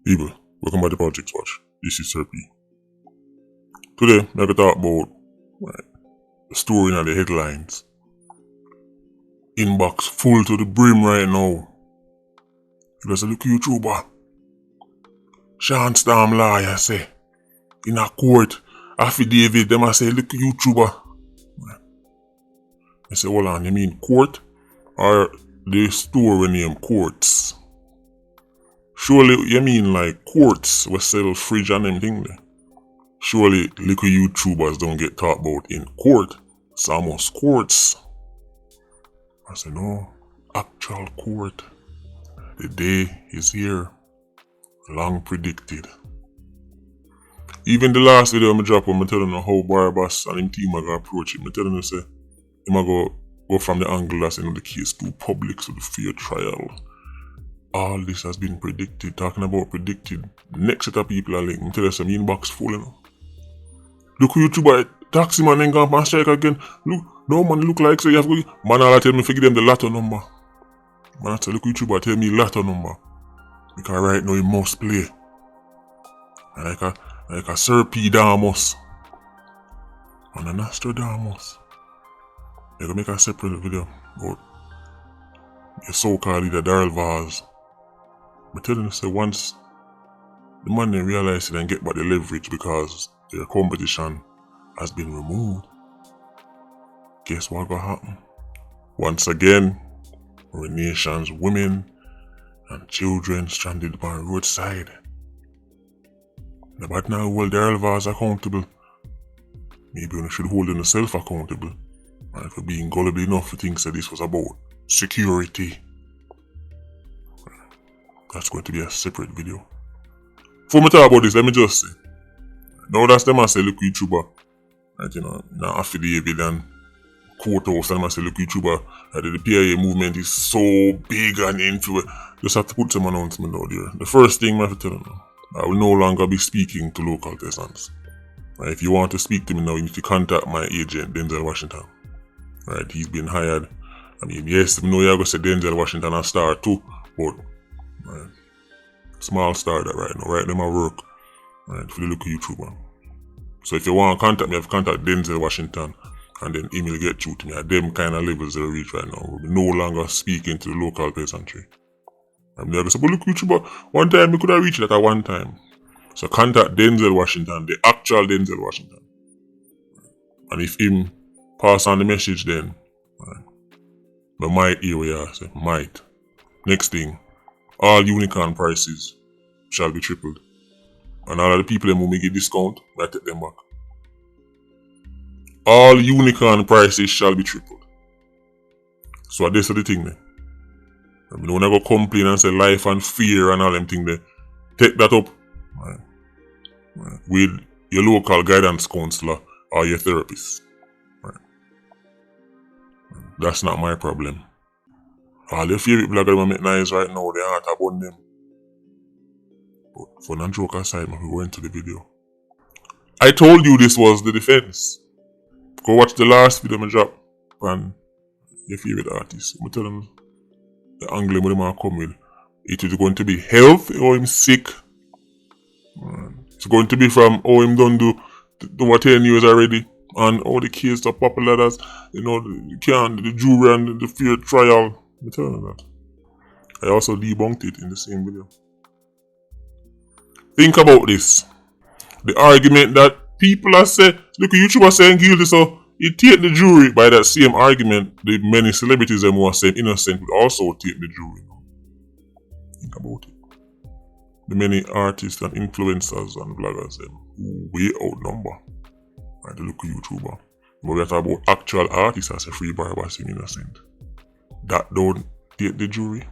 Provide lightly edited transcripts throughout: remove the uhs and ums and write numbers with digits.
People, welcome back to Politricks Watch. This is Sir P. Today, I'm going to talk about the story in the headlines. Inbox full to the brim right now. There's a look YouTuber. Shawn Storm lawyer say, in a court, affidavit, them I say, look YouTuber. I say, hold on, you mean court? Or the store name Courts? Surely you mean like Courts we sell fridge and them thing there. Surely little YouTubers don't get talked about in court. It's almost courts. I say no, actual court. The day is here. Long predicted. Even the last video I drop when I tell them how Probox and him team are gonna approach it. I tell them say him a go from the angle that's the case too public, so the fair trial. All this has been predicted. Talking about predicted. The next set of people are linked. I tell you some inbox full, you know. Look who YouTuber taxi man ain't gone on strike again. Look, no man look like say you have to go. Man all tell me to give them the lotto number. Man I tell look YouTuber tell me lotto number. Because right now he must play. Like a Sir P Damus. And a Nostradamus. I gonna make a separate video about your so-called leader Daryl Vaz. But telling you say once the man they realize it and get back the leverage because their competition has been removed. Guess what gonna happen? Once again, our nation's women and children stranded by roadside. But now hold Daryl Vaz accountable. Maybe we should hold himself accountable. And for being gullible enough to think that this was about security. That's going to be a separate video. Before I talk about this, let me just say. Now that's them I say look YouTuber. Right, you know, affidavit and courthouse and I say look YouTuber. The PIA movement is so big and influential. Just have to put some announcement out there. The first thing I have to tell them, I will no longer be speaking to local peasants. Right, if you want to speak to me now, you need to contact my agent, Denzel Washington. Right, he's been hired. I mean, yes, I know you're going to say Denzel Washington a star too, but right, small star that right now. Right, them I work right, for the local YouTuber. So if you want to contact me, I have to contact Denzel Washington and then email get through to me. At them kind of levels they reach right now. We'll be no longer speaking to the local peasantry. I'm there to say, but look YouTuber, one time we could have reached that at one time. So contact Denzel Washington, the actual Denzel Washington. And if him pass on the message then, right, but might hear what you say, might. Next thing, all unicorn prices shall be tripled. And all of the people who make a discount, I take them back. All unicorn prices shall be tripled. So this is the thing then. I mean, when I go complain and say life and fear and all them things there, take that up right, with your local guidance counselor or your therapist. Right. That's not my problem. All your favorite bloggers want to make nice right now, they aren't about them. But for non joke aside, we go into the video. I told you this was the defense. Go watch the last video I dropped on your favorite artist. I'm tell them the angle with them come with. It is going to be health or him sick. It's going to be from how him done do over 10 years already. And all the cases are popular that's, you know, the jury and the fair trial. I'm telling you that. I also debunked it in the same video. Think about this. The argument that people are saying, look, YouTubers saying guilty, so you take the jury. By that same argument, the many celebrities who are saying innocent will also take the jury. Think about it. The many artists and influencers and bloggers who way outnumber right, the local YouTuber. But we are talking about actual artists as a free Probox innocent. That don't take the jury.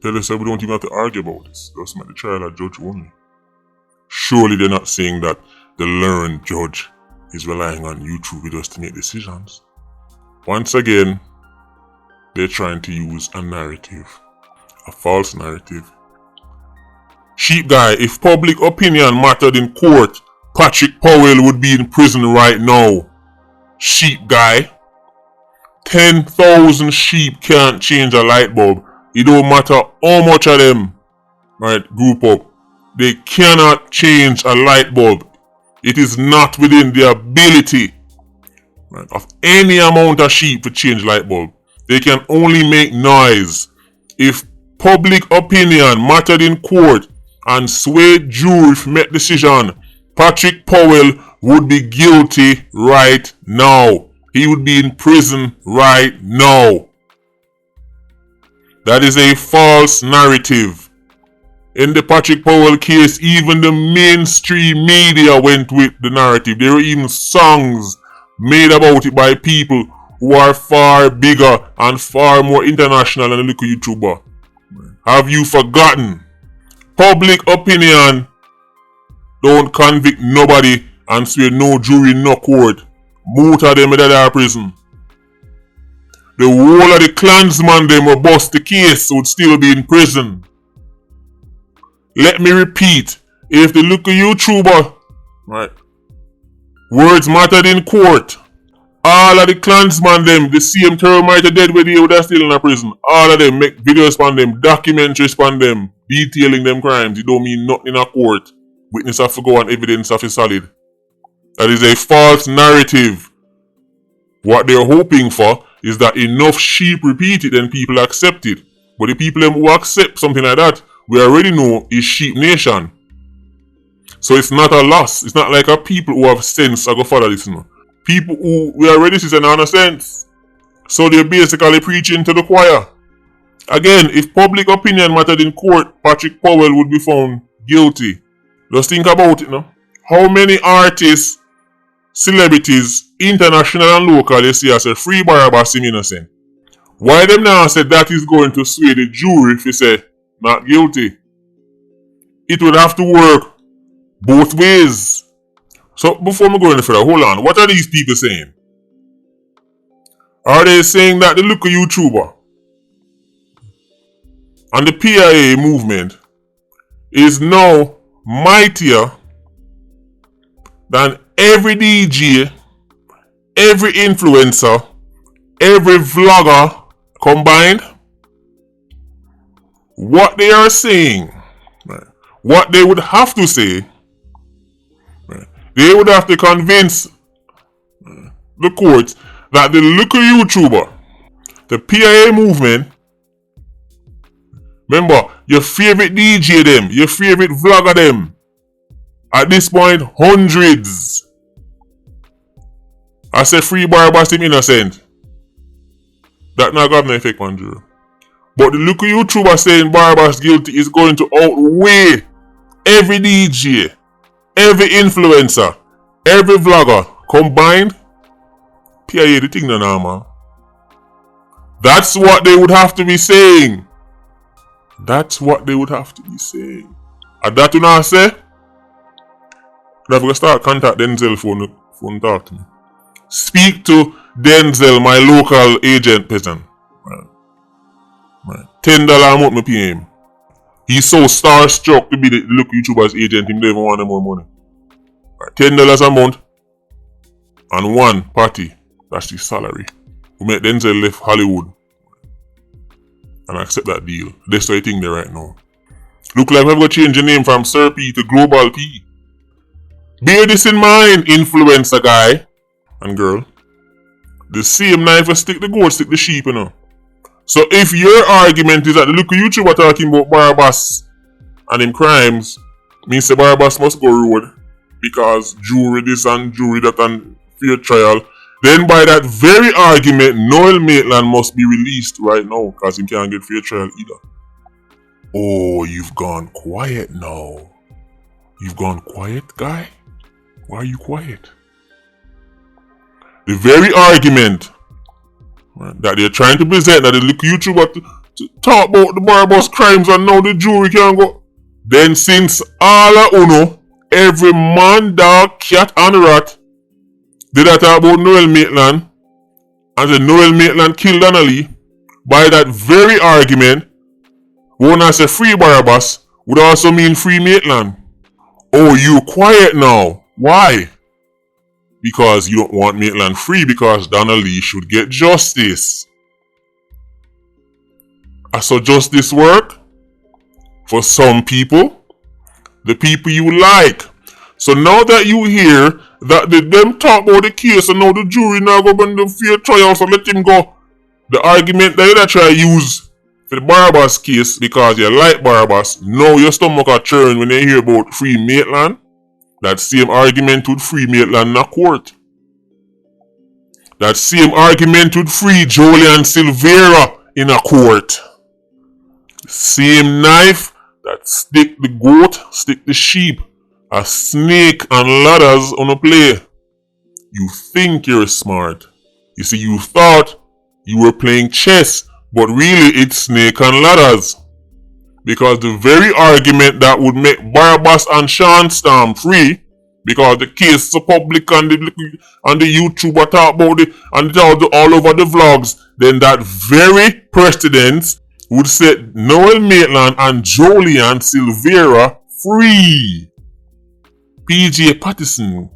Tell us that we don't even have to argue about this. Just make the trial a judge only. Surely they're not saying that the learned judge is relying on YouTube videos to make decisions. Once again, they're trying to use a narrative. A false narrative. Sheep guy, if public opinion mattered in court, Patrick Powell would be in prison right now. Sheep guy. 10,000 sheep can't change a light bulb. It don't matter how much of them right group up. They cannot change a light bulb. It is not within their ability, right, of any amount of sheep to change light bulb. They can only make noise. If public opinion mattered in court and swayed jury to make decision, Patrick Powell would be guilty right now. He would be in prison right now. That is a false narrative. In the Patrick Powell case, even the mainstream media went with the narrative. There were even songs made about it by people who are far bigger and far more international than a little YouTuber. Have you forgotten? Public opinion don't convict nobody and swear no jury, no court. Both of them in prison. The whole of the Klansman them who bust the case would still be in prison. Let me repeat, if the little YouTuber, right, words mattered in court, all of the Klansman them, the same termite dead with you, they're still in a prison. All of them make videos on them, documentaries on them, detailing them crimes. It don't mean nothing in a court. Witness have to go and evidence have to solid. That is a false narrative. What they're hoping for is that enough sheep repeat it and people accept it. But the people who accept something like that, we already know is sheep nation. So it's not a loss. It's not like a people who have sense are going to follow this. No. People who we already see and have sense. So they're basically preaching to the choir. Again, if public opinion mattered in court, Patrick Powell would be found guilty. Just think about it now. How many artists, celebrities, international and local, you see as a free Barabbas him innocent? Why them now say that is going to sway the jury if you say not guilty? It would have to work both ways. So before we go any further, hold on. What are these people saying? Are they saying that the local YouTuber and the PIA movement is now mightier than every DJ, every influencer, every vlogger combined? What they are saying, what they would have to say, they would have to convince the courts that the local YouTuber, the PIA movement, remember, your favorite DJ them, your favorite vlogger them, at this point, hundreds. I say free Barabbas him innocent. That not got no effect on jury. But the local YouTuber saying Barabbas guilty is going to outweigh every DJ, every influencer, every vlogger combined. PIA the thing now, man. That's what they would have to be saying. That's what they would have to be saying. And that you now say, I'm going to start contact Denzel phone talk to me. Speak to Denzel, my local agent peasant. $10 a month me pay him. He's so starstruck to be the look YouTuber's agent, him don't even want no more money. $10 a month and one party. That's his salary. We make Denzel left Hollywood and accept that deal. That's the thing there right now. Look like we're going to change the name from Sir P to Global P. Bear this in mind, influencer guy and girl. The same knife will stick the goat, stick the sheep, you know. So if your argument is that the local YouTuber talking about Barabbas and him crimes, means the Barabbas must go road because jury this and jury that and fair trial, then by that very argument, Noel Maitland must be released right now because he can't get fair trial either. Oh, you've gone quiet now. You've gone quiet, guy? Why are you quiet? The very argument that they're trying to present that the little YouTuber to talk about the Barabbas crimes and now the jury can go. Then since all of uno, every man, dog, cat and rat did that talk about Noel Maitland and the Noel Maitland killed Annalie, by that very argument, when I say free Barabbas would also mean free Maitland. Oh, you quiet now. Why? Because you don't want Maitland free because Donnelly should get justice. I saw justice work for some people the people you like. So now that you hear that them talk about the case and now the jury now go bring the fair trial, so let him go. The argument that you try to use for the Barabbas case because you like Barabbas, now your stomach are churn when you hear about free Maitland. That same argument would free Maitland in a court. That same argument would free Julian Silvera in a court. Same knife that stick the goat, stick the sheep, a snake and ladders on a play. You think you're smart. You see, you thought you were playing chess, but really it's snake and ladders. Because the very argument that would make Barabbas and Shawn Storm free, because the case is so public and the YouTuber talk about it and all over the vlogs, then that very Precedents would set Noel Maitland and Julian Silvera free. PJ Patterson,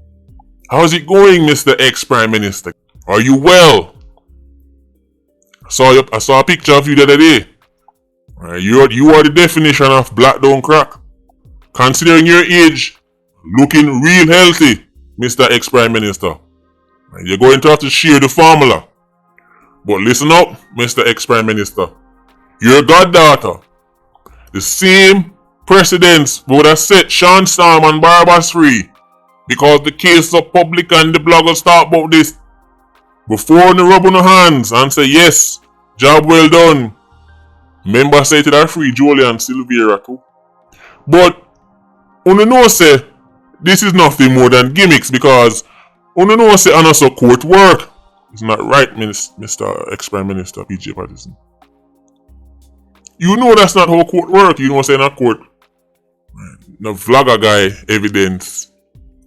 how's it going, Mr. Ex-Prime Minister? Are you well? I saw a picture of you the other day. You are the definition of black don't crack. Considering your age, looking real healthy, Mr. Ex-Prime Minister. You're going to have to share the formula. But listen up, Mr. Ex-Prime Minister. Your goddaughter, the same Precedents would have set Shawn Storm and Barabbas free because the case is public and the bloggers talk about this. Before they rub on the hands and say yes, job well done. Members say to that free Julian Silvera too. But you know say this is nothing more than gimmicks because you know say also court work. It's not right, Mr. Ex-Prime Minister PJ Patterson. You know that's not how court work. You know say in a court. No vlogger guy evidence.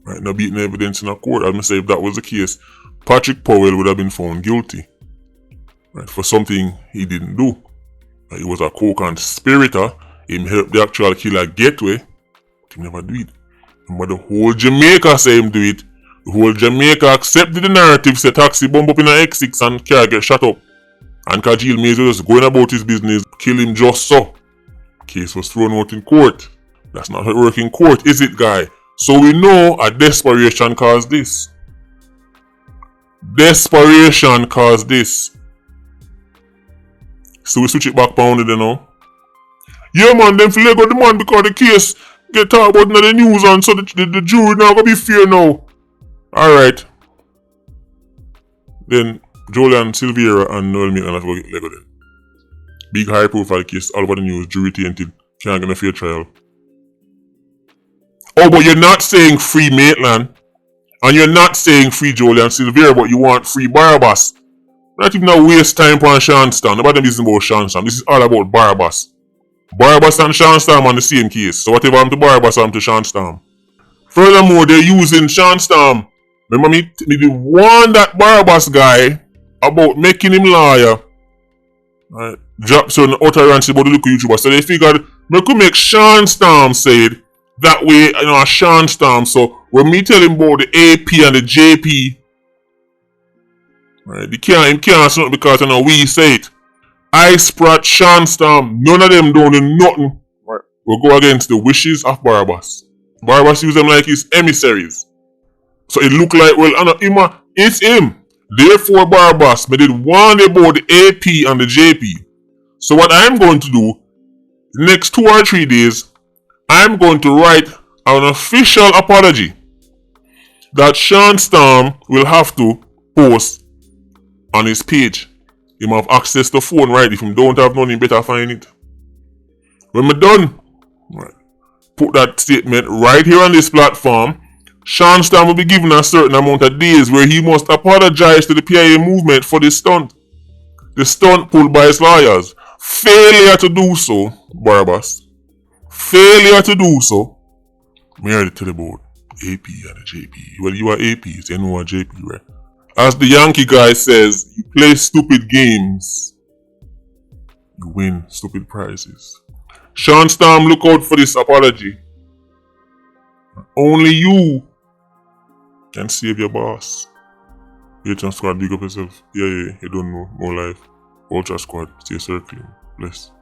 Right, no beating evidence in a court. I'm say if that was the case, Patrick Powell would have been found guilty. Right, for something he didn't do. He was a co-conspirator. He helped the actual killer get away. But he never do it. But the whole Jamaica say him do it. The whole Jamaica accepted the narrative, say taxi bump up in a X6 and car get shut up. And Kajil Mays was just going about his business, kill him just so. Case was thrown out in court. That's not how it works in court, is it, guy? So we know a desperation caused this. Desperation caused this. So we switch it back pound it now. Yeah man, them feel like the man because the case get talked about in the news and so the jury now gonna be fair now. Alright. Then Julian Silvera and Noel Maitland have to go get Lego then. Big high profile case all over the news, jury tainted, can't get a fair trial. Oh, but you're not saying free Maitland. And you're not saying free Julian Silvera, but you want free Barabbas. Not even a waste time on Shawn Storm. Nobody is about Shawn Storm. This is all about Barabbas. Barabbas and Shawn Storm on the same case. So whatever happened to Barabbas happened to Shawn Storm. Furthermore, they're using Shawn Storm. Remember me the one that Barabbas guy about making him lawyer. Right. Drop some utterance about the local YouTuber. So they figured we could make Shawn Storm say it. That way, you know, a Shawn Storm. So when me tell him about the AP and the JP, right, he can't say it because you know we say it. I Sprat, Shawn Storm, none of them don't do nothing. Right. We'll go against the wishes of Barabbas. Barabbas use them like his emissaries. So it look like, well, it's him. Therefore, Barabbas, but did warn about the AP and the JP. So what I'm going to do, the next 2 or 3 days, I'm going to write an official apology that Shawn Storm will have to post on his page. He might have access to phone, right? If you don't have none, you better find it. When we're done, right, put that statement right here on this platform. Shawn Storm will be given a certain amount of days where he must apologize to the PIA movement for the stunt. The stunt pulled by his lawyers. Failure to do so, Barabbas. Failure to do so. Me already tell you about AP and the JP. Well, you are APs, you know a JP, right? As the Yankee guy says, you play stupid games, you win stupid prizes. Shawn Storm, look out for this apology. Only you can save your boss. Ultra Squad, big up yourself. Yeah, you don't know. More life. Ultra Squad, stay circling. Bless.